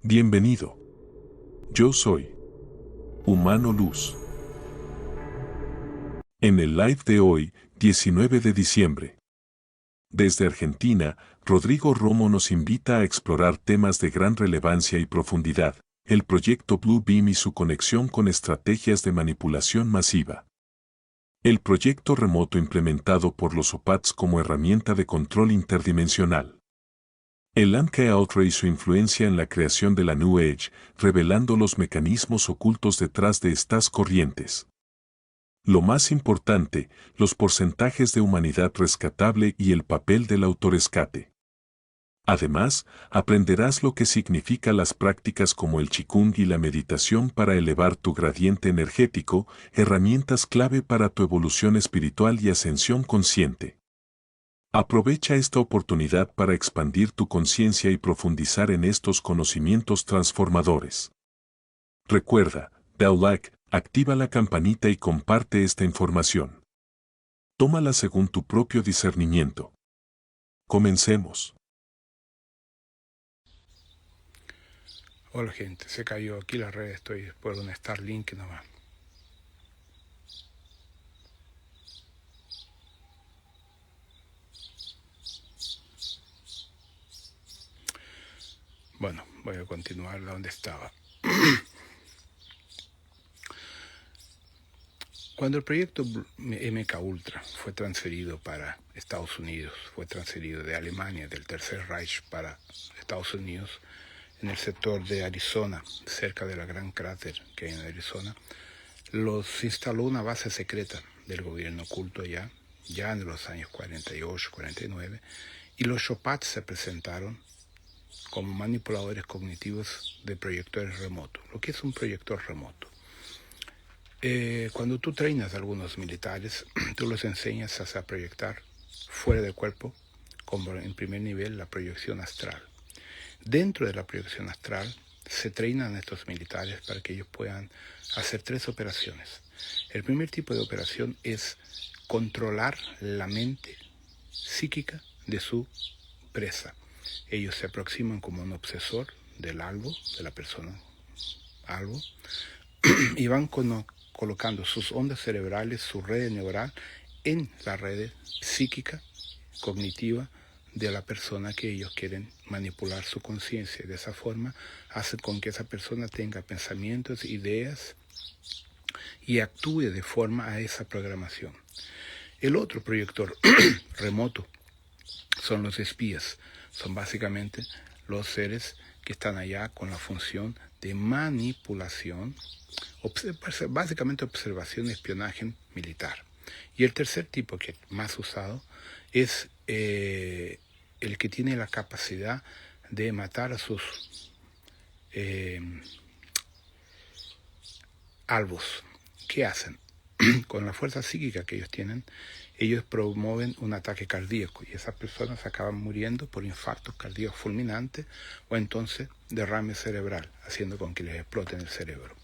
Bienvenido. Yo soy Humano Luz. En el live de hoy, 19 de diciembre. Desde Argentina, Rodrigo Romo nos invita a explorar temas de gran relevancia y profundidad, el proyecto Blue Beam y su conexión con estrategias de manipulación masiva. El proyecto remoto implementado por los OPATs como herramienta de control interdimensional. El Anka-Ultra y su influencia en la creación de la New Age, revelando los mecanismos ocultos detrás de estas corrientes. Lo más importante, los porcentajes de humanidad rescatable y el papel del autorescate. Además, aprenderás lo que significan las prácticas como el Qigong y la meditación para elevar tu gradiente energético, herramientas clave para tu evolución espiritual y ascensión consciente. Aprovecha esta oportunidad para expandir tu conciencia y profundizar en estos conocimientos transformadores. Recuerda, da like, activa la campanita y comparte esta información. Tómala según tu propio discernimiento. Comencemos. Hola gente, se cayó aquí la red, estoy por un Starlink nomás. Bueno, voy a continuar de donde estaba. Cuando el proyecto MK Ultra fue transferido para Estados Unidos, fue transferido de Alemania, del Tercer Reich para Estados Unidos, en el sector de Arizona, cerca de la gran cráter que hay en Arizona, los instaló una base secreta del gobierno oculto ya en los años 48, 49, y los Chopats se presentaron como manipuladores cognitivos de proyectores remotos. Lo que es un proyector remoto. Cuando tú trenas a algunos militares, tú los enseñas a proyectar fuera del cuerpo, como en primer nivel la proyección astral. Dentro de la proyección astral se trenan a estos militares para que ellos puedan hacer 3 operaciones. El primer tipo de operación es controlar la mente psíquica de su presa. Ellos se aproximan como un obsesor del algo, de la persona algo, y van colocando sus ondas cerebrales, su red neural, en la red psíquica, cognitiva, de la persona que ellos quieren manipular su conciencia. De esa forma hacen con que esa persona tenga pensamientos, ideas y actúe de forma a esa programación. El otro proyector remoto son los espías. Son básicamente los seres que están allá con la función de manipulación, básicamente observación y espionaje militar. Y el tercer tipo, que es más usado, es el que tiene la capacidad de matar a sus albos. ¿Qué hacen? Con la fuerza psíquica que ellos tienen, ellos promueven un ataque cardíaco y esas personas acaban muriendo por infartos cardíacos fulminantes o entonces derrame cerebral, haciendo con que les exploten el cerebro.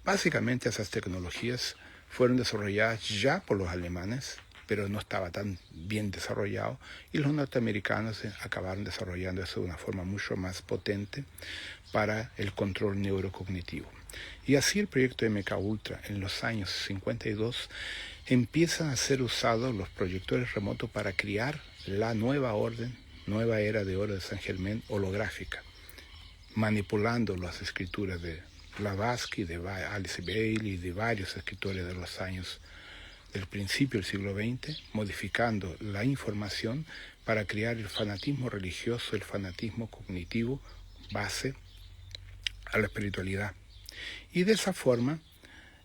Básicamente esas tecnologías fueron desarrolladas ya por los alemanes, pero no estaba tan bien desarrollado, y los norteamericanos acabaron desarrollando eso de una forma mucho más potente para el control neurocognitivo. Y así el proyecto MK Ultra en los años 52 empiezan a ser usados los proyectores remotos para crear la nueva orden, nueva era de oro de San Germán holográfica, manipulando las escrituras de Blavatsky, de Alice Bailey y de varios escritores de los años del principio del siglo XX, modificando la información para crear el fanatismo religioso, el fanatismo cognitivo, base a la espiritualidad. Y de esa forma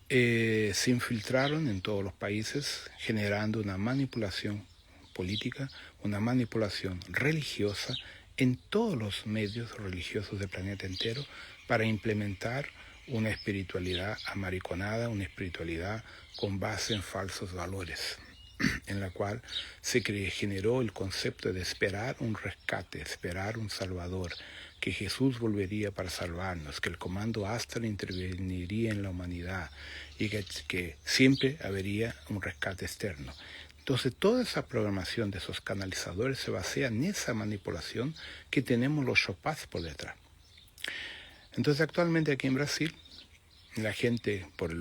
se infiltraron en todos los países, generando una manipulación política, una manipulación religiosa en todos los medios religiosos del planeta entero para implementar una espiritualidad amariconada, una espiritualidad con base en falsos valores, en la cual se generó el concepto de esperar un rescate, esperar un salvador, que Jesús volvería para salvarnos, que el comando astral interveniría en la humanidad y que siempre habría un rescate externo. Entonces toda esa programación de esos canalizadores se basea en esa manipulación que tenemos los Chopats por detrás. Entonces actualmente aquí en Brasil, la gente, por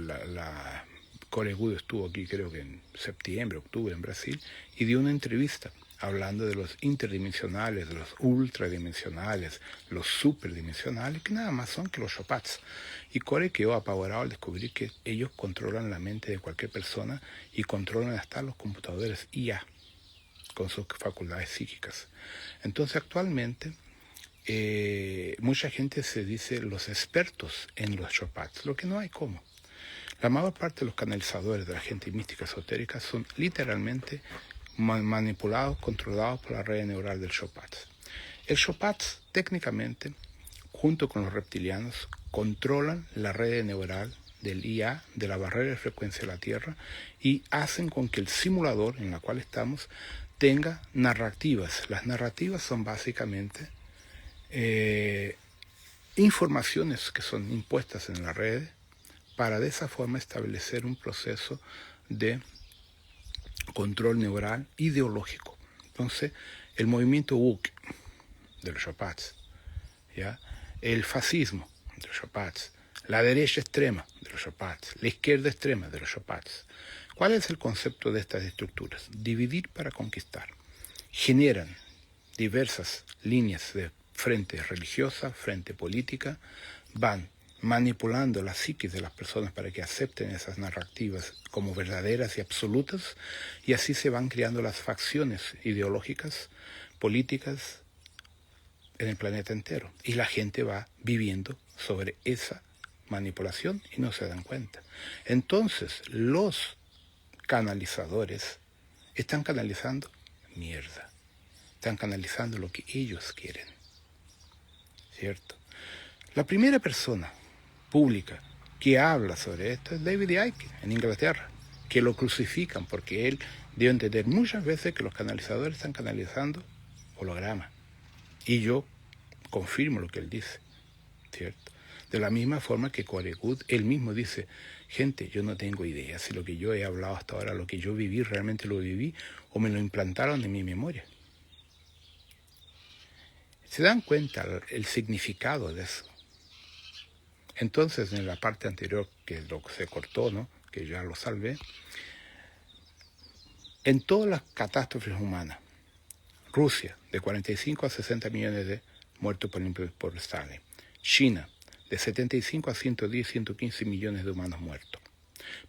Corey Goode estuvo aquí creo que en septiembre, octubre en Brasil, y dio una entrevista hablando de los interdimensionales, de los ultradimensionales, los superdimensionales, que nada más son que los Chopats. Y Corey quedó apavorado al descubrir que ellos controlan la mente de cualquier persona y controlan hasta los computadores IA con sus facultades psíquicas. Entonces actualmente mucha gente se dice los expertos en los Chopats, lo que no hay como. La mayor parte de los canalizadores de la gente mística esotérica son literalmente manipulados, controlados por la red neural del Chopats. El Chopats técnicamente, junto con los reptilianos, controlan la red neural del IA, de la barrera de frecuencia de la Tierra, y hacen con que el simulador en el cual estamos tenga narrativas. Las narrativas son básicamente informaciones que son impuestas en la red para de esa forma establecer un proceso de control neural ideológico. Entonces, el movimiento woke de los Chopats, ¿ya? El fascismo de los Chopats, la derecha extrema de los Chopats, la izquierda extrema de los Chopats. ¿Cuál es el concepto de estas estructuras? Dividir para conquistar. Generan diversas líneas de frente religiosa, frente política, van manipulando la psiquis de las personas para que acepten esas narrativas como verdaderas y absolutas, y así se van creando las facciones ideológicas, políticas en el planeta entero. Y la gente va viviendo sobre esa manipulación y no se dan cuenta. Entonces, los canalizadores están canalizando mierda. Están canalizando lo que ellos quieren. ¿Cierto? La primera persona pública que habla sobre esto es David Icke en Inglaterra, que lo crucifican porque él dio a entender muchas veces que los canalizadores están canalizando hologramas. Y yo confirmo lo que él dice, ¿cierto? De la misma forma que Corey Goode, él mismo dice, gente, yo no tengo idea si lo que yo he hablado hasta ahora, lo que yo viví, realmente lo viví o me lo implantaron en mi memoria. ¿Se dan cuenta el significado de eso? Entonces, en la parte anterior, que lo se cortó, ¿no?, que ya lo salvé, en todas las catástrofes humanas, Rusia, de 45 a 60 millones de muertos por Stalin. China, de 75 a 110, 115 millones de humanos muertos.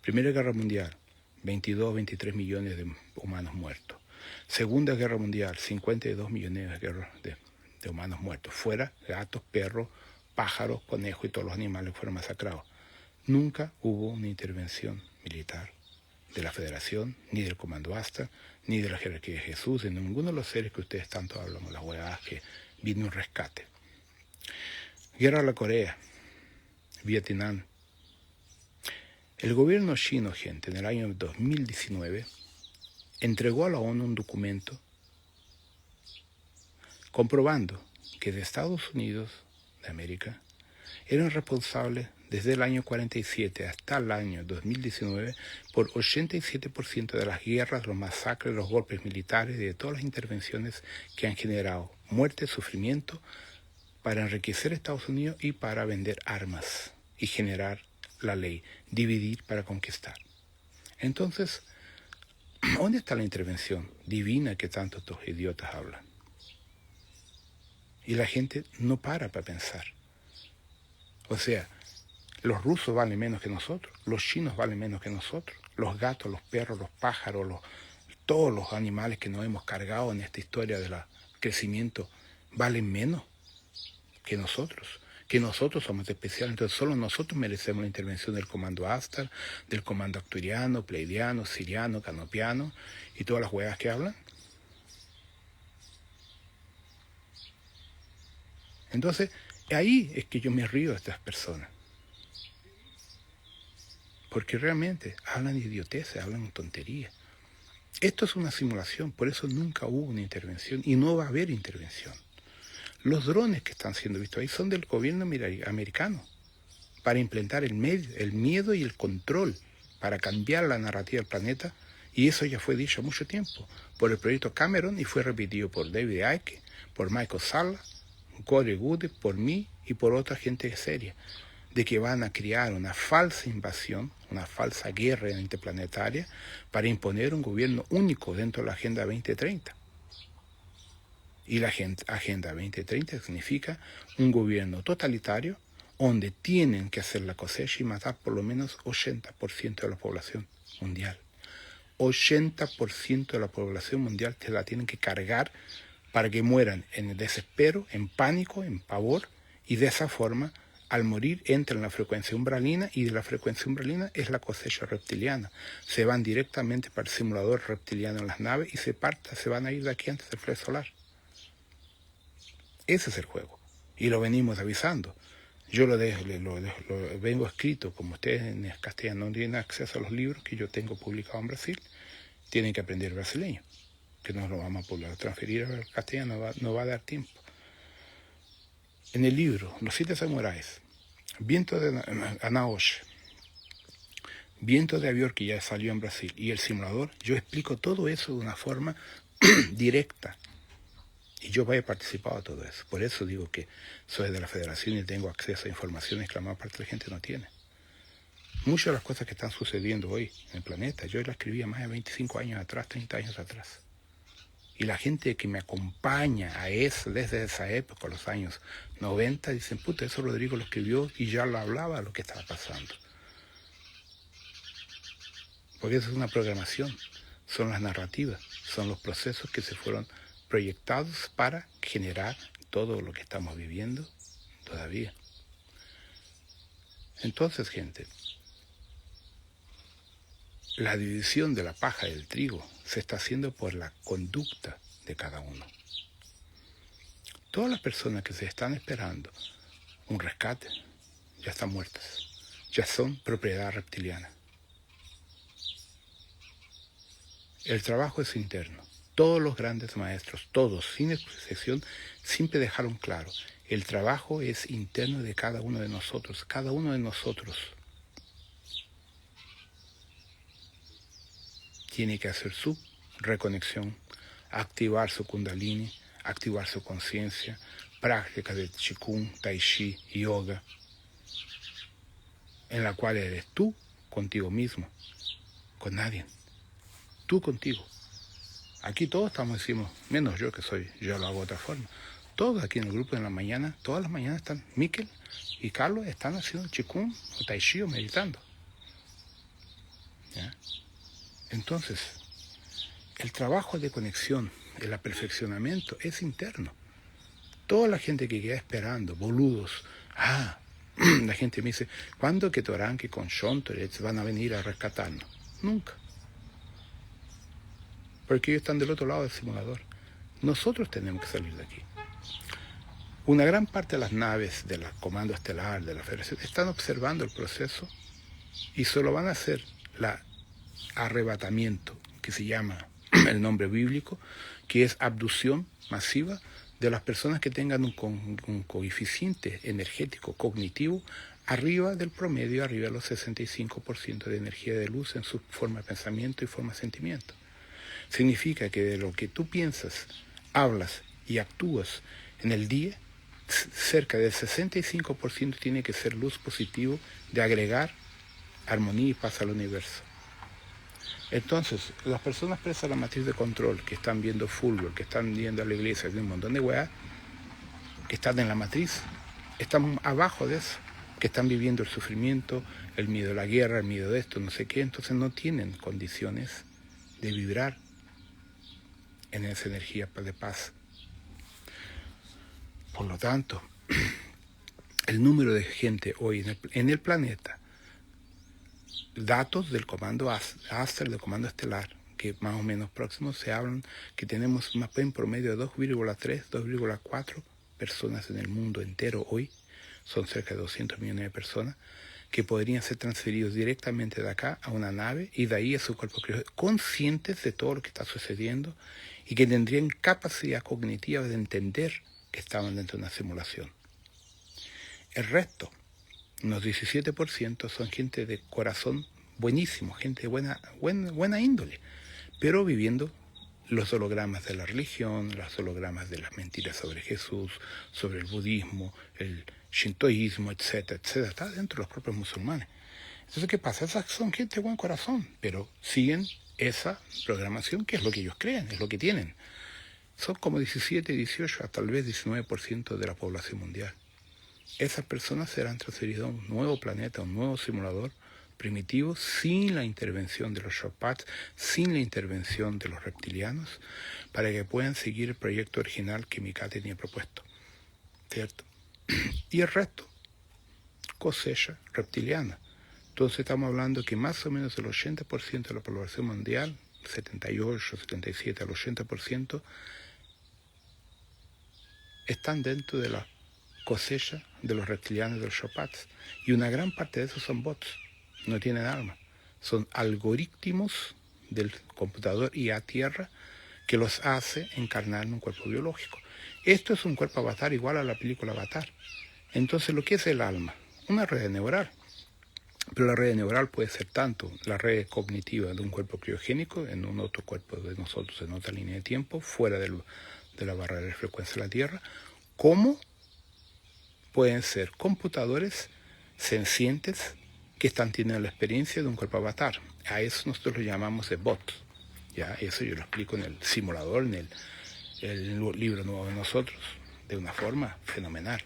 Primera Guerra Mundial, 22, 23 millones de humanos muertos. Segunda Guerra Mundial, 52 millones de humanos muertos. Fuera gatos, perros, pájaros, conejos y todos los animales fueron masacrados. Nunca hubo una intervención militar de la Federación, ni del Comando Asta, ni de la jerarquía de Jesús, de ninguno de los seres que ustedes tanto hablan, las huevadas que vino un rescate. Guerra a la Corea, Vietnam. El gobierno chino, gente, en el año 2019, entregó a la ONU un documento comprobando que de Estados Unidos de América eran responsables desde el año 47 hasta el año 2019 por 87% de las guerras, los masacres, los golpes militares y de todas las intervenciones que han generado muerte, sufrimiento, para enriquecer a Estados Unidos y para vender armas y generar la ley, dividir para conquistar. Entonces, ¿dónde está la intervención divina que tanto estos idiotas hablan? Y la gente no para pensar. O sea, los rusos valen menos que nosotros, los chinos valen menos que nosotros, los gatos, los perros, los pájaros, todos los animales que nos hemos cargado en esta historia del crecimiento valen menos que nosotros somos especiales. Entonces solo nosotros merecemos la intervención del comando Astar, del comando acturiano, pleidiano, siriano, canopiano y todas las huevas que hablan. Entonces, ahí es que yo me río de estas personas. Porque realmente hablan de idioteces, hablan tonterías. Esto es una simulación, por eso nunca hubo una intervención y no va a haber intervención. Los drones que están siendo vistos ahí son del gobierno americano para implementar el miedo y el control, para cambiar la narrativa del planeta, y eso ya fue dicho mucho tiempo por el proyecto Cameron y fue repetido por David Icke, por Michael Salla, Corey Goode, por mí y por otra gente seria, de que van a crear una falsa invasión, una falsa guerra interplanetaria para imponer un gobierno único dentro de la Agenda 2030. Y la Agenda 2030 significa un gobierno totalitario donde tienen que hacer la cosecha y matar por lo menos 80% de la población mundial. 80% de la población mundial te la tienen que cargar para que mueran en desespero, en pánico, en pavor, y de esa forma, al morir, entran en la frecuencia umbralina, y de la frecuencia umbralina es la cosecha reptiliana. Se van directamente para el simulador reptiliano en las naves y se van a ir de aquí antes del flex solar. Ese es el juego. Y lo venimos avisando. Yo lo vengo escrito, como ustedes en castellano no tienen acceso a los libros que yo tengo publicados en Brasil, tienen que aprender brasileño, que no lo vamos a poder transferir al castellano, no va a dar tiempo. En el libro, Los 7 Samuráis, Viento de Anaoshi, Viento de Avior, que ya salió en Brasil, y el simulador, yo explico todo eso de una forma directa. Y yo he participado de todo eso. Por eso digo que soy de la federación y tengo acceso a informaciones que la mayor parte de la gente no tiene. Muchas de las cosas que están sucediendo hoy en el planeta, yo las escribía más de 25 años atrás, 30 años atrás. Y la gente que me acompaña a eso desde esa época, los años 90, dicen, puta, eso Rodrigo lo escribió y ya lo hablaba de lo que estaba pasando. Porque eso es una programación, son las narrativas, son los procesos que se fueron proyectados para generar todo lo que estamos viviendo todavía. Entonces, gente, la división de la paja y del trigo se está haciendo por la conducta de cada uno. Todas las personas que se están esperando un rescate ya están muertas, ya son propiedad reptiliana. El trabajo es interno. Todos los grandes maestros, todos, sin excepción, siempre dejaron claro, el trabajo es interno de cada uno de nosotros, cada uno de nosotros tiene que hacer su reconexión, activar su kundalini, activar su conciencia, prácticas de Qigong, Tai Chi, Yoga, en la cual eres tú contigo mismo, con nadie, tú contigo. Aquí todos decimos, menos yo que yo lo hago de otra forma. Todos aquí en el grupo en la mañana, todas las mañanas están Miquel y Carlos están haciendo Qigong o Tai Chi o meditando. ¿Ya? Entonces, el trabajo de conexión, el aperfeccionamiento es interno. Toda la gente que queda esperando, boludos, la gente me dice, ¿cuándo que Toranque con Shontorets van a venir a rescatarnos? Nunca. Porque ellos están del otro lado del simulador. Nosotros tenemos que salir de aquí. Una gran parte de las naves del Comando Estelar, de la Federación, están observando el proceso y solo van a hacer el arrebatamiento, que se llama el nombre bíblico, que es abducción masiva de las personas que tengan un coeficiente energético cognitivo arriba del promedio, arriba de los 65% de energía de luz en su forma de pensamiento y forma de sentimiento. Significa que de lo que tú piensas, hablas y actúas en el día, cerca del 65% tiene que ser luz positivo de agregar armonía y paz al universo. Entonces, las personas presas a la matriz de control, que están viendo fútbol, que están yendo a la iglesia, de un montón de weas, que están en la matriz, están abajo de eso, que están viviendo el sufrimiento, el miedo a la guerra, el miedo de esto, no sé qué, entonces no tienen condiciones de vibrar en esa energía de paz. Por lo tanto, el número de gente hoy en el planeta, datos del comando Aster, del comando estelar, que más o menos próximos se hablan que tenemos más en promedio de 2,3, 2,4 personas en el mundo entero hoy, son cerca de 200 millones de personas, que podrían ser transferidos directamente de acá a una nave y de ahí a su cuerpo criogénico, conscientes de todo lo que está sucediendo y que tendrían capacidad cognitiva de entender que estaban dentro de una simulación. El resto, unos 17%, son gente de corazón buenísimo, gente de buena índole, pero viviendo los hologramas de la religión, los hologramas de las mentiras sobre Jesús, sobre el budismo, el shintoísmo, etcétera, etcétera. Está dentro de los propios musulmanes. Entonces, ¿qué pasa? Esas son gente de buen corazón, pero siguen esa programación, que es lo que ellos creen, es lo que tienen. Son como 17, 18, tal vez 19% de la población mundial. Esas personas serán transferidas a un nuevo planeta, a un nuevo simulador primitivo, sin la intervención de los Shopats, sin la intervención de los reptilianos, para que puedan seguir el proyecto original que Mika tenía propuesto, ¿cierto? Y el resto, cosecha reptiliana. Entonces estamos hablando que más o menos el 80% de la población mundial, 78, 77 al 80%, están dentro de la cosecha de los reptilianos y de los Shopats. Y una gran parte de esos son bots, no tienen alma. Son algoritmos del computador IA Tierra que los hace encarnar en un cuerpo biológico. Esto es un cuerpo avatar igual a la película Avatar. Entonces, ¿lo que es el alma? Una red neural. Pero la red neural puede ser tanto la red cognitiva de un cuerpo criogénico en un otro cuerpo de nosotros en otra línea de tiempo, fuera de la barrera de frecuencia de la Tierra, como pueden ser computadores sencientes que están teniendo la experiencia de un cuerpo avatar. A eso nosotros lo llamamos el bot. ¿Ya? Eso yo lo explico en el simulador, en el libro nuevo de nosotros, de una forma fenomenal.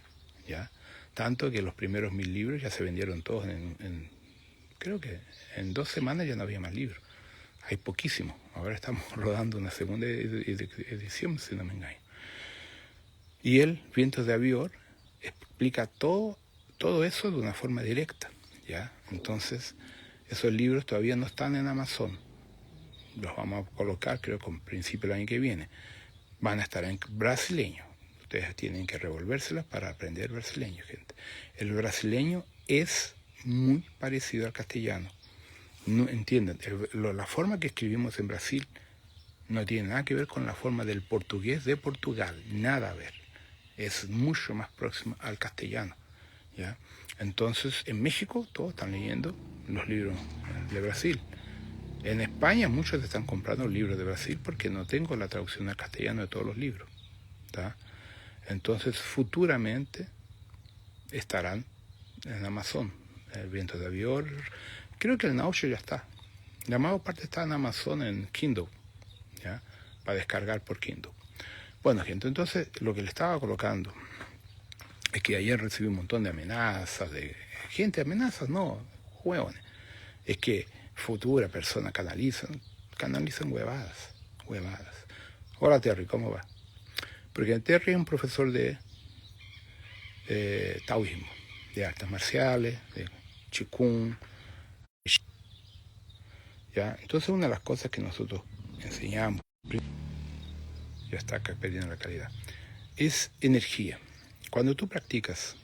¿Ya? Tanto que los primeros 1000 libros ya se vendieron todos creo que en 2 semanas ya no había más libros. Hay poquísimos. Ahora estamos rodando una segunda edición, si no me engaño. Y el Vientos de Avior explica todo eso de una forma directa. ¿Ya? Entonces, esos libros todavía no están en Amazon. Los vamos a colocar, creo, con principio del año que viene. Van a estar en brasileño. Ustedes tienen que revolvérselas para aprender brasileño, gente. El brasileño es muy parecido al castellano. No entienden, la forma que escribimos en Brasil no tiene nada que ver con la forma del portugués de Portugal, nada a ver. Es mucho más próximo al castellano, ¿ya? Entonces, en México todos están leyendo los libros de Brasil. En España muchos están comprando libros de Brasil porque no tengo la traducción al castellano de todos los libros, ¿tá? Entonces, futuramente estarán en Amazon. El Viento de Avior, creo que el Nausea ya está. La mayor parte está en Amazon en Kindle, ¿ya? Para descargar por Kindle. Bueno, gente, entonces lo que le estaba colocando es que ayer recibí un montón de amenazas, amenazas, no, hueones. Es que futuras personas canalizan huevadas. Hola Terry, ¿cómo va? Porque Terry es un profesor de taoísmo, de artes marciales, de Qigong. ¿Ya? Entonces una de las cosas que nosotros enseñamos, ya está acá perdiendo la calidad, es energía. Cuando tú practicas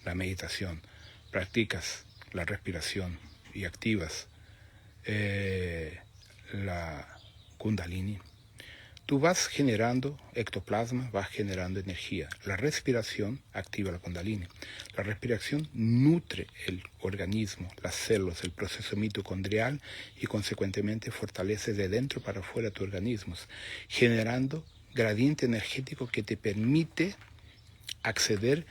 la meditación, practicas la respiración y activas la Kundalini, tú vas generando ectoplasma, vas generando energía. La respiración activa la Kundalini. La respiración nutre el organismo, las células, el proceso mitocondrial y consecuentemente fortalece de dentro para afuera tus organismos, generando gradiente energético que te permite acceder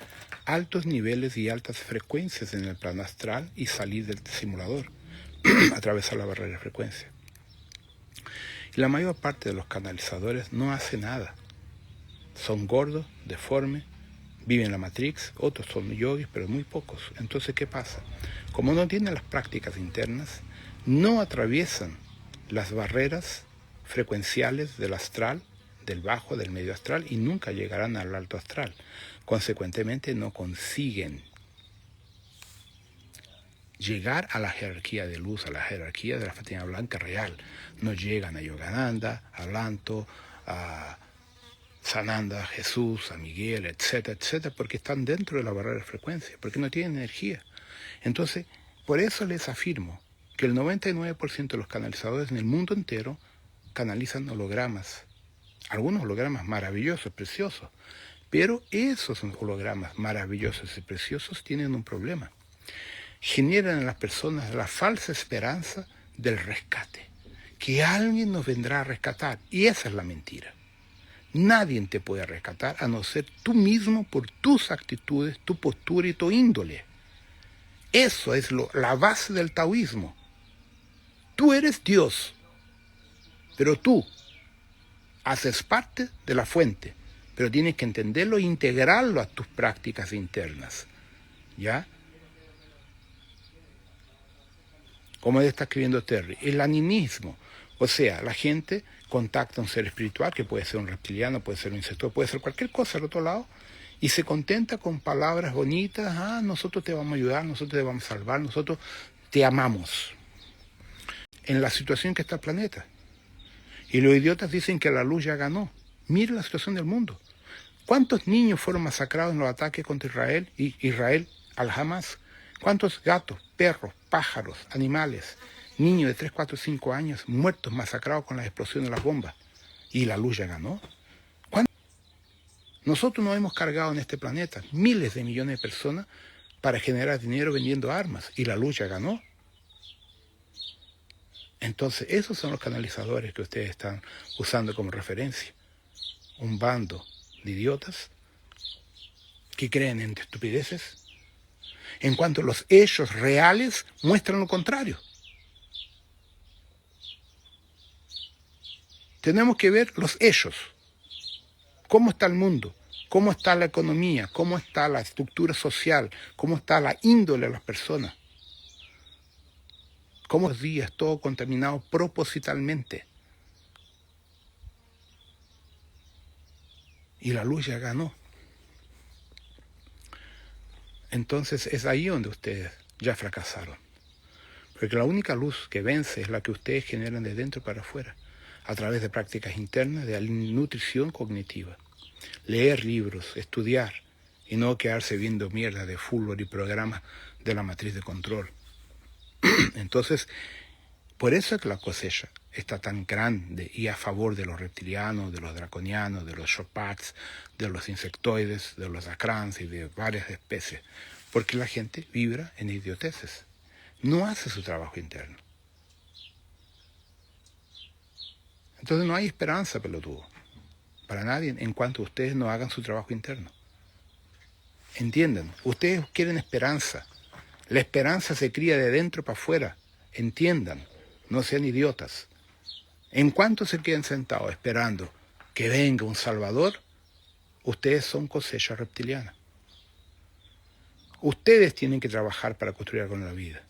a altos niveles y altas frecuencias en el plano astral y salir del simulador, atravesar la barrera de frecuencia. Y la mayor parte de los canalizadores no hace nada. Son gordos, deformes, viven en la Matrix, otros son yogis, pero muy pocos. Entonces, ¿qué pasa? Como no tienen las prácticas internas, no atraviesan las barreras frecuenciales del astral, del bajo, del medio astral, y nunca llegarán al alto astral. Consecuentemente, no consiguen llegar a la jerarquía de luz, a la jerarquía de la fraternidad blanca real. No llegan a Yogananda, a Lanto, a Sananda, a Jesús, a Miguel, etcétera, etcétera, porque están dentro de la barrera de frecuencia, porque no tienen energía. Entonces, por eso les afirmo que el 99% de los canalizadores en el mundo entero canalizan hologramas. Algunos hologramas maravillosos, preciosos, pero esos hologramas maravillosos y preciosos tienen un problema. Generan en las personas la falsa esperanza del rescate, que alguien nos vendrá a rescatar. Y esa es la mentira. Nadie te puede rescatar a no ser tú mismo por tus actitudes, tu postura y tu índole. Eso es la base del taoísmo. Tú eres Dios, pero tú haces parte de la fuente, pero tienes que entenderlo e integrarlo a tus prácticas internas. ¿Ya? Como está escribiendo Terry, el animismo. O sea, la gente contacta a un ser espiritual, que puede ser un reptiliano, puede ser un insecto, puede ser cualquier cosa al otro lado, y se contenta con palabras bonitas. Ah, nosotros te vamos a ayudar, nosotros te vamos a salvar, nosotros te amamos. En la situación que está el planeta. Y los idiotas dicen que la luz ya ganó. Mira la situación del mundo. ¿Cuántos niños fueron masacrados en los ataques contra Israel y Israel al Hamas? ¿Cuántos gatos, perros, pájaros, animales, niños de 3, 4, 5 años muertos, masacrados con las explosiones de las bombas? ¿Y la luz ya ganó? Nosotros nos hemos cargado en este planeta miles de millones de personas para generar dinero vendiendo armas. ¿Y la luz ya ganó? Entonces, esos son los canalizadores que ustedes están usando como referencia. Un bando de idiotas que creen en estupideces, en cuanto los hechos reales muestran lo contrario. Tenemos que ver los hechos. ¿Cómo está el mundo? ¿Cómo está la economía? ¿Cómo está la estructura social? ¿Cómo está la índole de las personas? ¿Cómo los días todo contaminado propositalmente? Y la luz ya ganó. Entonces es ahí donde ustedes ya fracasaron. Porque la única luz que vence es la que ustedes generan de dentro para afuera, a través de prácticas internas de nutrición cognitiva. Leer libros, estudiar, y no quedarse viendo mierda de fútbol y programas de la matriz de control. Entonces, por eso es que la cosecha está tan grande y a favor de los reptilianos, de los draconianos, de los shopats, de los insectoides, de los acrans y de varias especies. Porque la gente vibra en idioteces. No hace su trabajo interno. Entonces no hay esperanza, pelotudo, para nadie en cuanto ustedes no hagan su trabajo interno. Entiendan, ustedes quieren esperanza. La esperanza se cría de dentro para afuera. Entiendan, no sean idiotas. En cuanto se queden sentados esperando que venga un salvador, ustedes son cosecha reptiliana. Ustedes tienen que trabajar para construir con la vida.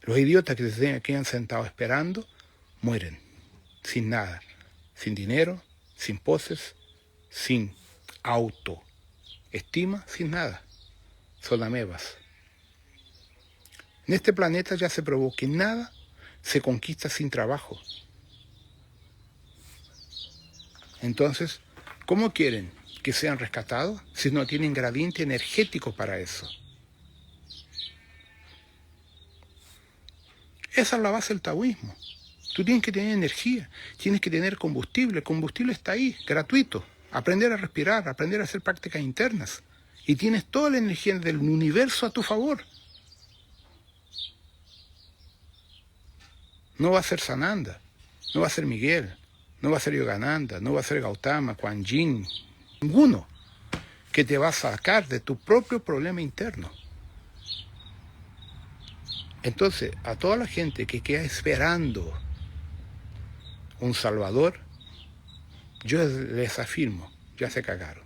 Los idiotas que se quedan sentados esperando, mueren. Sin nada. Sin dinero, sin poses, sin autoestima, sin nada. Son amebas. En este planeta ya se probó que nada se conquista sin trabajo. Entonces, ¿cómo quieren que sean rescatados si no tienen gradiente energético para eso? Esa es la base del taoísmo. Tú tienes que tener energía, tienes que tener combustible. El combustible está ahí, gratuito. Aprender a respirar, aprender a hacer prácticas internas. Y tienes toda la energía del universo a tu favor. No va a ser Sananda, no va a ser Miguel, no va a ser Yogananda, no va a ser Gautama, Kuan Yin, ninguno que te va a sacar de tu propio problema interno. Entonces, a toda la gente que queda esperando un salvador, yo les afirmo, ya se cagaron.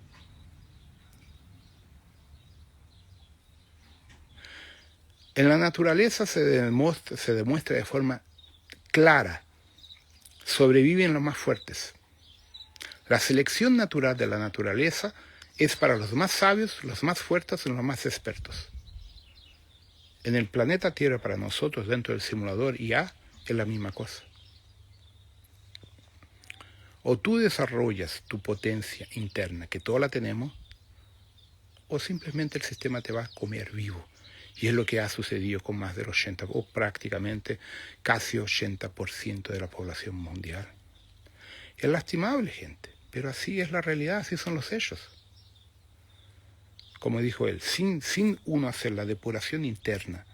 En la naturaleza se demuestra de forma clara, sobreviven los más fuertes. La selección natural de la naturaleza es para los más sabios, los más fuertes y los más expertos. En el planeta Tierra, para nosotros, dentro del simulador IA, es la misma cosa. O tú desarrollas tu potencia interna, que toda la tenemos, o simplemente el sistema te va a comer vivo. Y es lo que ha sucedido con más del 80%, o prácticamente casi 80% de la población mundial. Es lastimable, gente, pero así es la realidad, así son los hechos. Como dijo él, sin uno hacer la depuración interna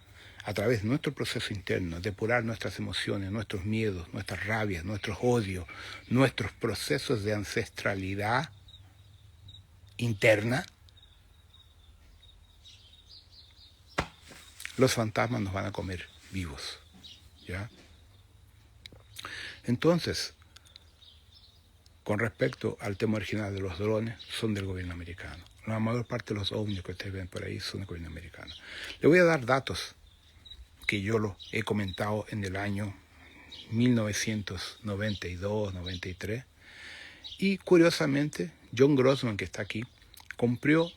a través de nuestro proceso interno, depurar nuestras emociones, nuestros miedos, nuestras rabias, nuestros odios, nuestros procesos de ancestralidad interna, los fantasmas nos van a comer vivos, ¿ya? Entonces, con respecto al tema original de los drones, son del gobierno americano. La mayor parte de los ovnis que ustedes ven por ahí son del gobierno americano. Le voy a dar datos que yo lo he comentado en el año 1992, 93. Y curiosamente, John Grossman, que está aquí, compró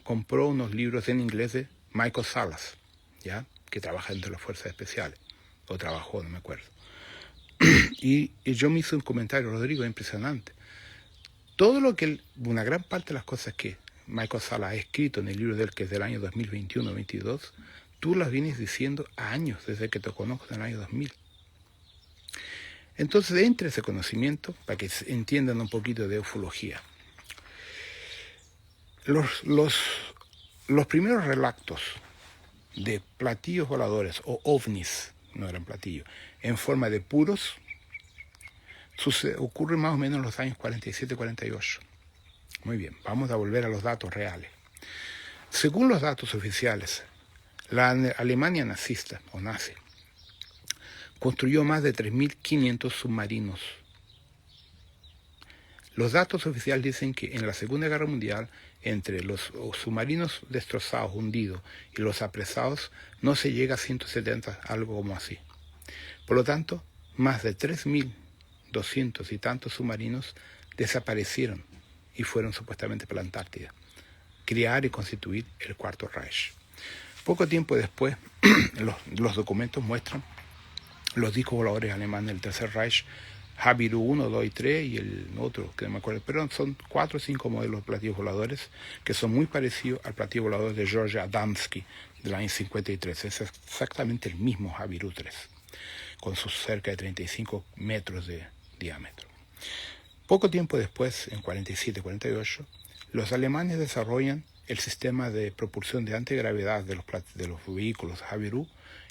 unos libros en inglés de Michael Salas, ¿ya? Que trabaja entre las fuerzas especiales, o trabajó, no me acuerdo. Y yo me hice un comentario, Rodrigo, impresionante. Todo lo que una gran parte de las cosas que Michael Salas ha escrito en el libro de él, que es del año 2021-22, tú las vienes diciendo a años, desde que te conozco en el año 2000. Entonces, entre ese conocimiento, para que entiendan un poquito de ufología, los primeros relatos de platillos voladores, o ovnis, no eran platillos, en forma de puros, ocurre más o menos en los años 47-48. Muy bien, vamos a volver a los datos reales. Según los datos oficiales, la Alemania nazista, o nazi, construyó más de 3.500 submarinos. Los datos oficiales dicen que en la Segunda Guerra Mundial, entre los submarinos destrozados, hundidos, y los apresados, no se llega a 170, algo como así. Por lo tanto, más de 3.200 y tantos submarinos desaparecieron y fueron supuestamente para la Antártida, crear y constituir el Cuarto Reich. Poco tiempo después, los documentos muestran los discos voladores alemanes del Tercer Reich, Habiru 1, 2 y 3, y el otro, que no me acuerdo, pero son 4 o 5 modelos de platillos voladores que son muy parecidos al platillo volador de George Adamski del año 53. Es exactamente el mismo Habiru 3, con sus cerca de 35 metros de diámetro. Poco tiempo después, en 47-48, los alemanes desarrollan el sistema de propulsión de antigravedad de los vehículos Habiru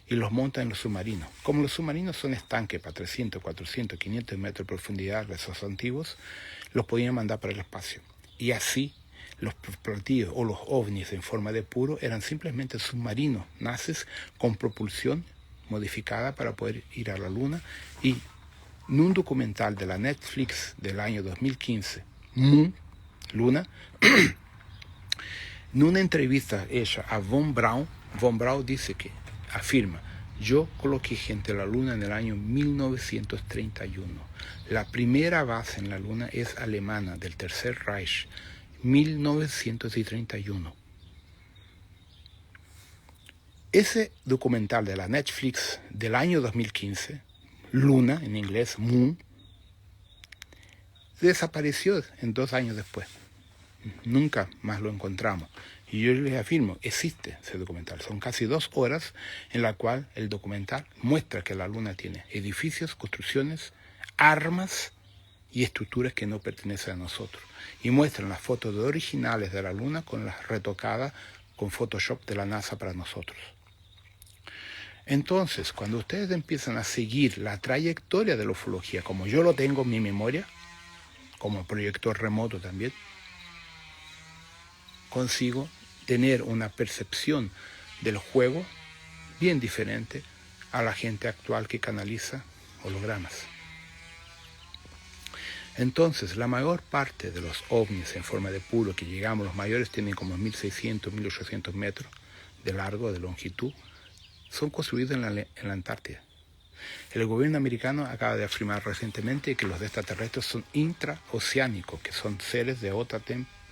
y los montan en los submarinos. Como los submarinos son estanques para 300, 400, 500 metros de profundidad de esos antiguos, los podían mandar para el espacio. Y así, los platillos o los ovnis en forma de puro eran simplemente submarinos nazis con propulsión modificada para poder ir a la Luna. Y en un documental de la Netflix del año 2015, Moon, Luna, en una entrevista hecha a Von Braun dice que, afirma, yo coloqué gente en la Luna en el año 1931. La primera base en la Luna es alemana, del Tercer Reich, 1931. Ese documental de la Netflix del año 2015, Luna, en inglés, Moon, desapareció en 2 años después. Nunca más lo encontramos. Y yo les afirmo, existe ese documental. Son casi 2 horas en la cual el documental muestra que la Luna tiene edificios, construcciones, armas y estructuras que no pertenecen a nosotros. Y muestran las fotos originales de la Luna con las retocadas con Photoshop de la NASA para nosotros. Entonces, cuando ustedes empiezan a seguir la trayectoria de la ufología, como yo lo tengo en mi memoria, como proyector remoto también, consigo tener una percepción del juego bien diferente a la gente actual que canaliza hologramas. Entonces, la mayor parte de los ovnis en forma de puro que llegamos, los mayores tienen como 1.600, 1.800 metros de largo, de longitud, son construidos en la Antártida. El gobierno americano acaba de afirmar recientemente que los extraterrestres son intraoceánicos, que son seres de otra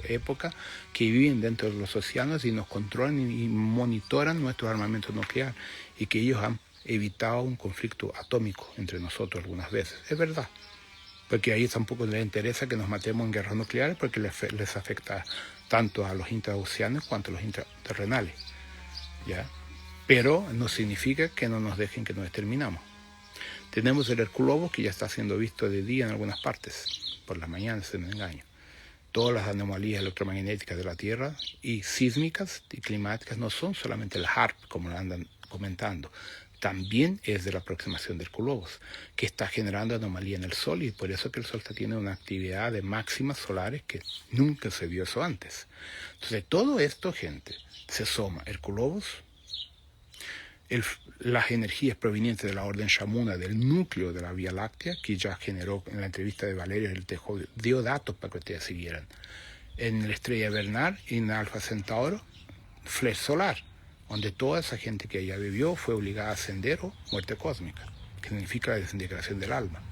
época que viven dentro de los océanos y nos controlan y monitoran nuestro armamento nuclear, y que ellos han evitado un conflicto atómico entre nosotros algunas veces. Es verdad, porque a ellos tampoco les interesa que nos matemos en guerras nucleares, porque les afecta tanto a los intraoceánicos cuanto a los intraterrenales, ¿ya? Pero no significa que no nos dejen que nos exterminamos. Tenemos el Herculobos, que ya está siendo visto de día en algunas partes, por las mañanas, se me engaño. Todas las anomalías electromagnéticas de la Tierra y sísmicas y climáticas no son solamente el HAARP, como lo andan comentando. también es de la aproximación del Clobos, que está generando anomalía en el Sol, y por eso que el Sol está teniendo una actividad de máximas solares que nunca se vio eso antes. Entonces, todo esto, gente, se suma el Clobos, las energías provenientes de la orden Shamuna, del núcleo de la Vía Láctea, que ya generó en la entrevista de Valerio, él dio datos para que ustedes siguieran. En la estrella Bernard y en Alfa Centauro, flash solar, donde toda esa gente que ella vivió fue obligada a ascender o muerte cósmica, que significa la desintegración del alma.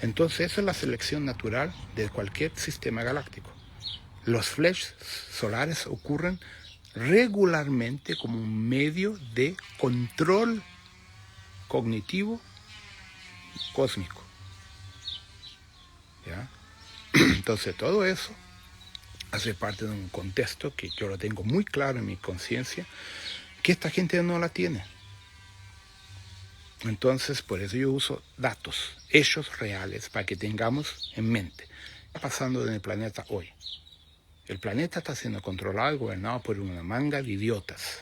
Entonces, esa es la selección natural de cualquier sistema galáctico. Los flashes solares ocurren regularmente como un medio de control cognitivo cósmico. ¿Ya? Entonces, todo eso hace parte de un contexto que yo lo tengo muy claro en mi conciencia, que esta gente no la tiene. Entonces, por eso yo uso datos, hechos reales, para que tengamos en mente qué está pasando en el planeta hoy. El planeta está siendo controlado y gobernado por una manga de idiotas.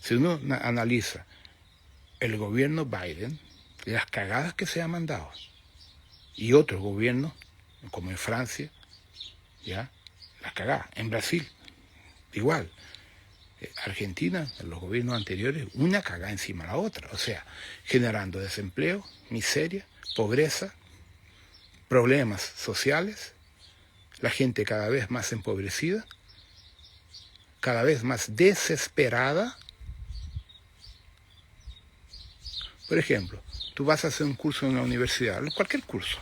Si uno analiza el gobierno Biden, las cagadas que se han mandado, y otros gobiernos, como en Francia, ya, las cagadas. En Brasil, igual. Argentina, en los gobiernos anteriores, una cagada encima de la otra. O sea, generando desempleo, miseria, pobreza, problemas sociales, la gente cada vez más empobrecida, cada vez más desesperada. Por ejemplo, tú vas a hacer un curso en la universidad, cualquier curso.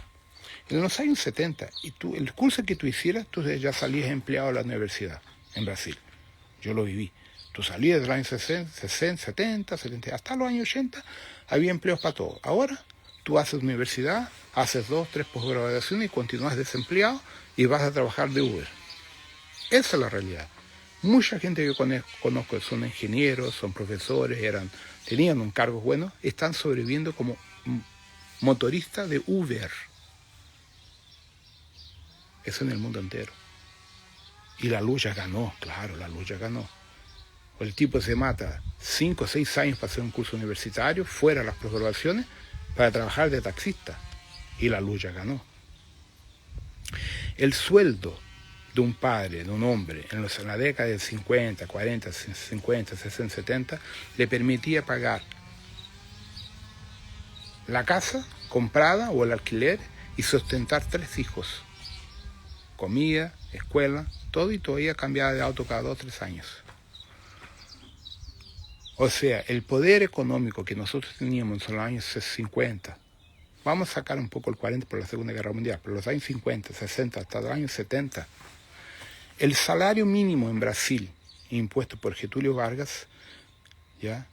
En los años 70, y el curso que tú hicieras, tú ya salías empleado de la universidad en Brasil. Yo lo viví. Tú salías del año 60, 70, 70, hasta los años 80, había empleos para todo. Ahora, tú haces universidad, haces 2, 3 posgraduaciones y continúas desempleado y vas a trabajar de Uber. Esa es la realidad. Mucha gente que conozco son ingenieros, son profesores, tenían un cargo bueno, están sobreviviendo como motoristas de Uber. Eso en el mundo entero. Y la lucha ganó, claro, la lucha ganó. El tipo se mata 5 o 6 años para hacer un curso universitario, fuera de las posgraduaciones, para trabajar de taxista. Y la lucha ganó. El sueldo de un padre, de un hombre, en la década de 50, 40, 50, 60, 70, le permitía pagar la casa comprada o el alquiler y sustentar 3 hijos. Comida, escuela, todo, y todavía cambiaba de auto cada 2 o 3 años. O sea, el poder económico que nosotros teníamos en los años 50, vamos a sacar un poco el 40 por la Segunda Guerra Mundial, pero los años 50, 60, hasta los años 70, el salario mínimo en Brasil, impuesto por Getúlio Vargas, ¿ya?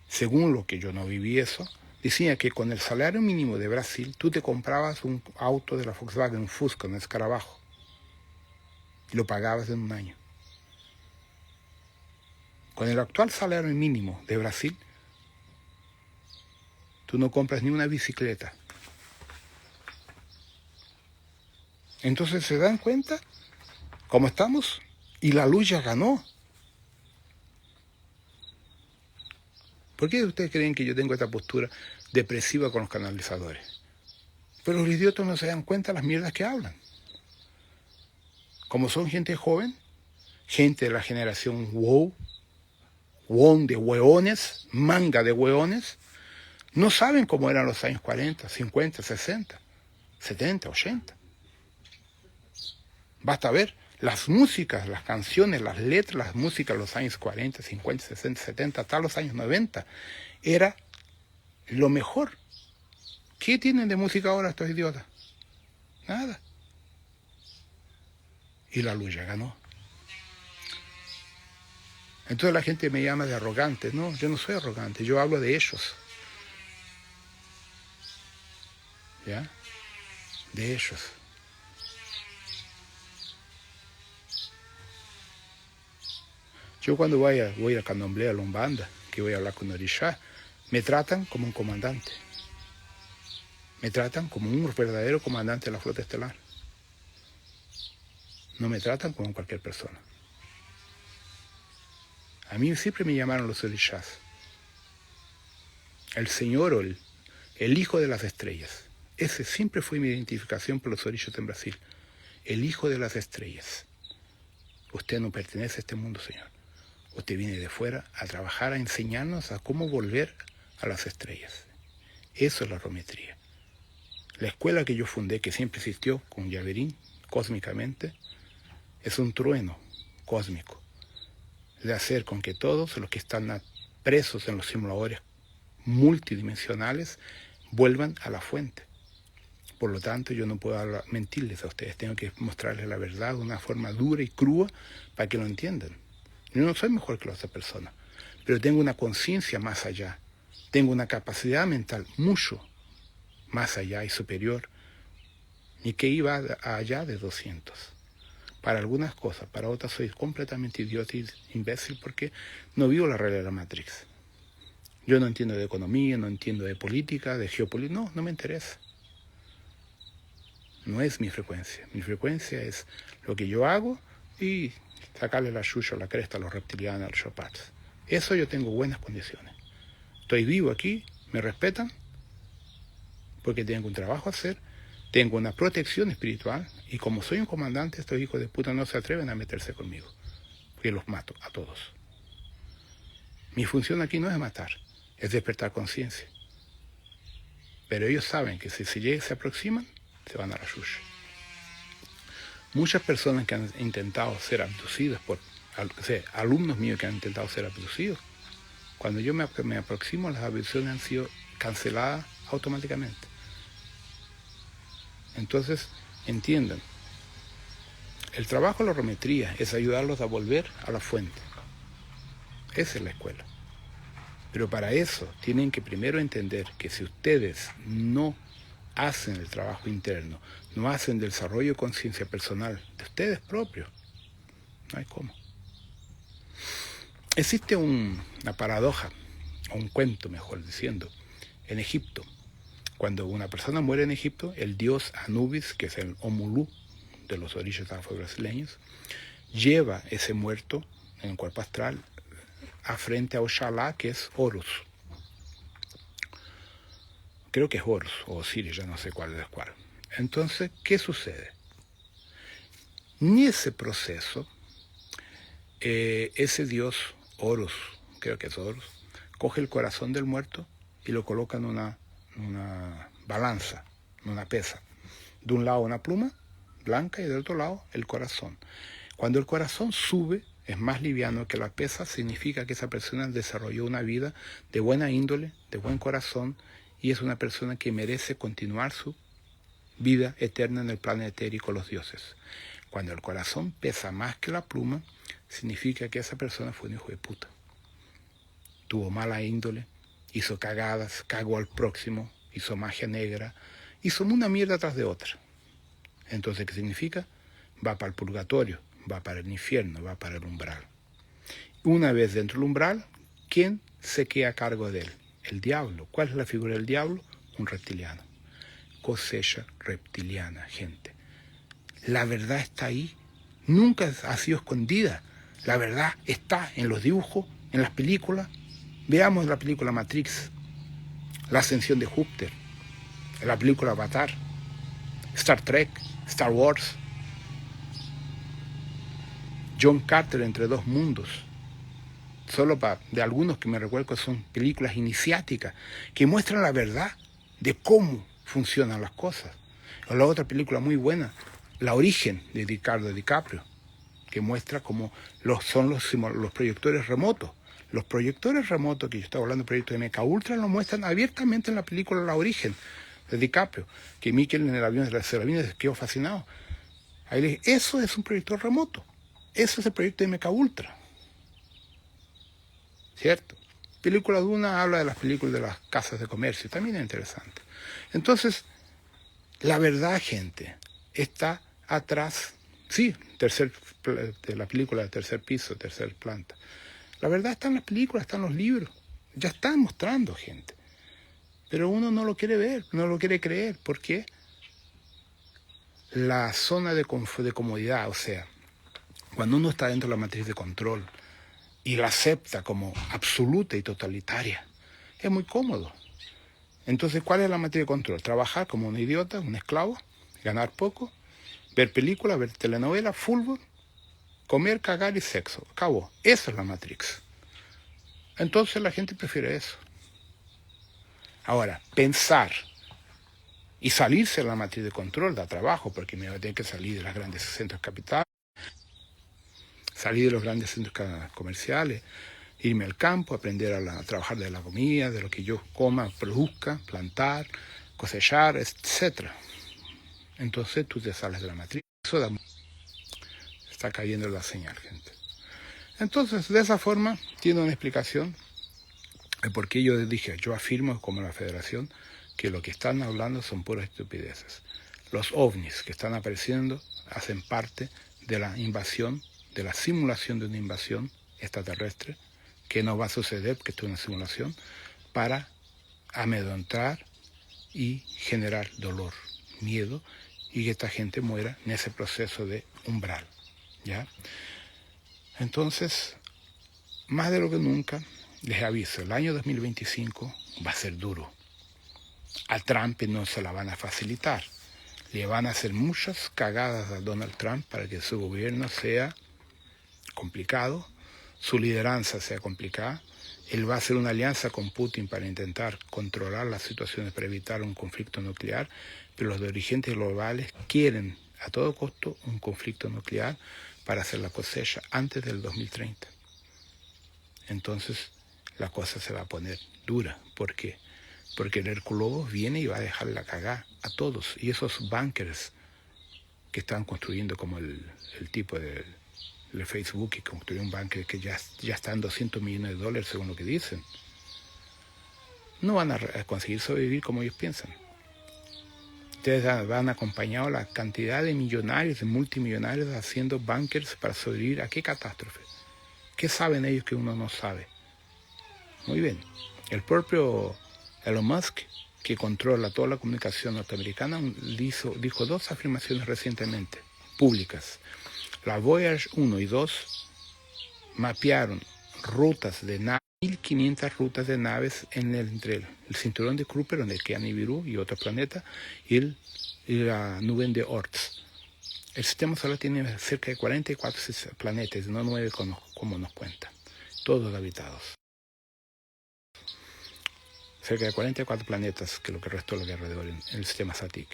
Según lo que yo no viví eso, decía que con el salario mínimo de Brasil, tú te comprabas un auto de la Volkswagen, un Fusca, un Escarabajo, y lo pagabas en un año. Con el actual salario mínimo de Brasil, tú no compras ni una bicicleta. Entonces, ¿se dan cuenta cómo estamos? Y la lucha ganó. ¿Por qué ustedes creen que yo tengo esta postura depresiva con los canalizadores? Pero los idiotas no se dan cuenta de las mierdas que hablan. Como son gente joven, gente de la generación wow, de hueones, manga de hueones, no saben cómo eran los años 40, 50, 60, 70, 80. Basta ver las músicas, las canciones, las letras, las músicas de los años 40, 50, 60, 70, hasta los años 90. Era lo mejor. ¿Qué tienen de música ahora estos idiotas? Nada. Y la lucha ganó. Entonces la gente me llama de arrogante. No, yo no soy arrogante, yo hablo de ellos. ¿Ya? De ellos. Yo cuando voy a Candomblé, a Lombanda, que voy a hablar con Orixá, me tratan como un comandante. Me tratan como un verdadero comandante de la flota estelar. No me tratan como cualquier persona. A mí siempre me llamaron los orixás. el Señor o el Hijo de las Estrellas. Ese siempre fue mi identificación por los orillos en Brasil. El Hijo de las Estrellas. Usted no pertenece a este mundo, Señor. Usted viene de fuera a trabajar, a enseñarnos a cómo volver a las estrellas. Eso es la rometría. La escuela que yo fundé, que siempre existió con Yaverín, cósmicamente, es un trueno cósmico de hacer con que todos los que están presos en los simuladores multidimensionales vuelvan a la fuente. Por lo tanto, yo no puedo mentirles a ustedes, tengo que mostrarles la verdad de una forma dura y crua para que lo entiendan. Yo no soy mejor que las otras personas, pero tengo una conciencia más allá, tengo una capacidad mental mucho más allá y superior, y que iba allá de 200. Para algunas cosas, para otras soy completamente idiota y imbécil porque no vivo la realidad de la Matrix. Yo no entiendo de economía, no entiendo de política, de geopolítica, no me interesa. No es mi frecuencia. Mi frecuencia es lo que yo hago y sacarle la chucha, la cresta a los reptilianos, a los chopats. Eso yo tengo buenas condiciones. Estoy vivo aquí, me respetan, porque tengo un trabajo a hacer, tengo una protección espiritual, y como soy un comandante, estos hijos de puta no se atreven a meterse conmigo, porque los mato a todos. Mi función aquí no es matar, es despertar conciencia. Pero ellos saben que si se aproximan, se van a la chucha. Muchas personas que han intentado ser abducidas alumnos míos que han intentado ser abducidos, cuando yo me aproximo, las abducciones han sido canceladas automáticamente. Entonces, entiendan, el trabajo de la rometría es ayudarlos a volver a la fuente. Esa es la escuela. Pero para eso tienen que primero entender que si ustedes no hacen el trabajo interno, no hacen del desarrollo de conciencia personal de ustedes propios, no hay cómo. Existe una paradoja, o un cuento mejor diciendo, en Egipto. Cuando una persona muere en Egipto, el dios Anubis, que es el Omulú de los orillos afro-brasileños, lleva ese muerto en el cuerpo astral a frente a Oxalá, que es Horus. Creo que es Horus o Osiris, ya no sé cuál es cuál. Entonces, ¿qué sucede? En ese proceso, ese dios Horus, creo que es Horus, coge el corazón del muerto y lo coloca en una balanza, en una pesa. De un lado una pluma blanca y del otro lado el corazón. Cuando el corazón sube, es más liviano que la pesa, significa que esa persona desarrolló una vida de buena índole, de buen corazón, y es una persona que merece continuar su vida eterna en el plano etérico, los dioses. Cuando el corazón pesa más que la pluma, significa que esa persona fue un hijo de puta. Tuvo mala índole, hizo cagadas, cagó al próximo, hizo magia negra, hizo una mierda tras de otra. Entonces, ¿qué significa? Va para el purgatorio, va para el infierno, va para el umbral. Una vez dentro del umbral, ¿quién se queda a cargo de él? El diablo. ¿Cuál es la figura del diablo? Un reptiliano. Cosecha reptiliana, gente. La verdad está ahí. Nunca ha sido escondida. La verdad está en los dibujos, en las películas. Veamos la película Matrix, la ascensión de Júpiter, la película Avatar, Star Trek, Star Wars, John Carter entre dos mundos. Solo de algunos que me recuerdo son películas iniciáticas que muestran la verdad de cómo funcionan las cosas. O la otra película muy buena, La Origen, de Leonardo DiCaprio, que muestra cómo son los proyectores remotos. Los proyectores remotos, que yo estaba hablando del proyecto de MK Ultra, lo muestran abiertamente en la película La Origen, de DiCaprio, que Mikel en el avión de la Ceravina quedó fascinado. Ahí le dije, eso es un proyector remoto. Eso es el proyecto de MK Ultra. ¿Cierto? Película Duna habla de las películas de las casas de comercio, también es interesante. Entonces, la verdad, gente, está atrás, sí, de la película de tercer piso, tercer planta. La verdad está en las películas, está en los libros, ya están mostrando, gente. Pero uno no lo quiere ver, no lo quiere creer. ¿Por qué? La zona de comodidad, o sea, cuando uno está dentro de la matriz de control y la acepta como absoluta y totalitaria, es muy cómodo. Entonces, ¿cuál es la matriz de control? Trabajar como un idiota, un esclavo, ganar poco, ver películas, ver telenovelas, fútbol, comer, cagar y sexo. Acabó. Esa es la Matrix. Entonces la gente prefiere eso. Ahora, pensar y salirse de la matriz de control da trabajo, porque me voy a tener que salir de los grandes centros capitales, salir de los grandes centros comerciales, irme al campo, aprender a trabajar de la comida, de lo que yo coma, produzca, plantar, cosechar, etc. Entonces tú te sales de la matriz. Eso está cayendo la señal, gente. Entonces, de esa forma, tiene una explicación de por qué yo dije, yo afirmo como la Federación que lo que están hablando son puras estupideces. Los ovnis que están apareciendo hacen parte de la invasión, de la simulación de una invasión extraterrestre, que no va a suceder, que esto es una simulación, para amedrentar y generar dolor, miedo, y que esta gente muera en ese proceso de umbral, ¿ya? Entonces, más de lo que nunca, les aviso, el año 2025 va a ser duro. A Trump no se la van a facilitar. Le van a hacer muchas cagadas a Donald Trump para que su gobierno sea complicado, su lideranza sea complicada. Él va a hacer una alianza con Putin para intentar controlar las situaciones para evitar un conflicto nuclear, pero los dirigentes globales quieren a todo costo un conflicto nuclear para hacer la cosecha antes del 2030. Entonces la cosa se va a poner dura. ¿Por qué? Porque el Herculobos viene y va a dejar la cagada a todos. Y esos bankers que están construyendo como el tipo de Facebook, que construyó un banco que ya está en $200 millones según lo que dicen, no van a conseguir sobrevivir como ellos piensan. Ustedes van acompañado la cantidad de millonarios, de multimillonarios haciendo bankers para sobrevivir a qué catástrofe. ¿Qué saben ellos que uno no sabe? Muy bien. El propio Elon Musk, que controla toda la comunicación norteamericana, dijo dos afirmaciones recientemente, públicas. La Voyager 1 y 2 mapearon rutas de naves, 1.500 rutas de naves entre el cinturón de Kuiper, donde queda Nibiru y otro planeta, y la nube de Oort. El sistema solar tiene cerca de 44 planetas, no 9 como nos cuentan, todos habitados. Cerca de 44 planetas, que es lo que restó lo que alrededor en el sistema SATIC.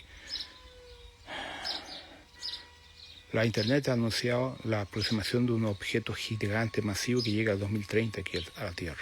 La Internet ha anunciado la aproximación de un objeto gigante masivo que llega al 2030 aquí a la Tierra.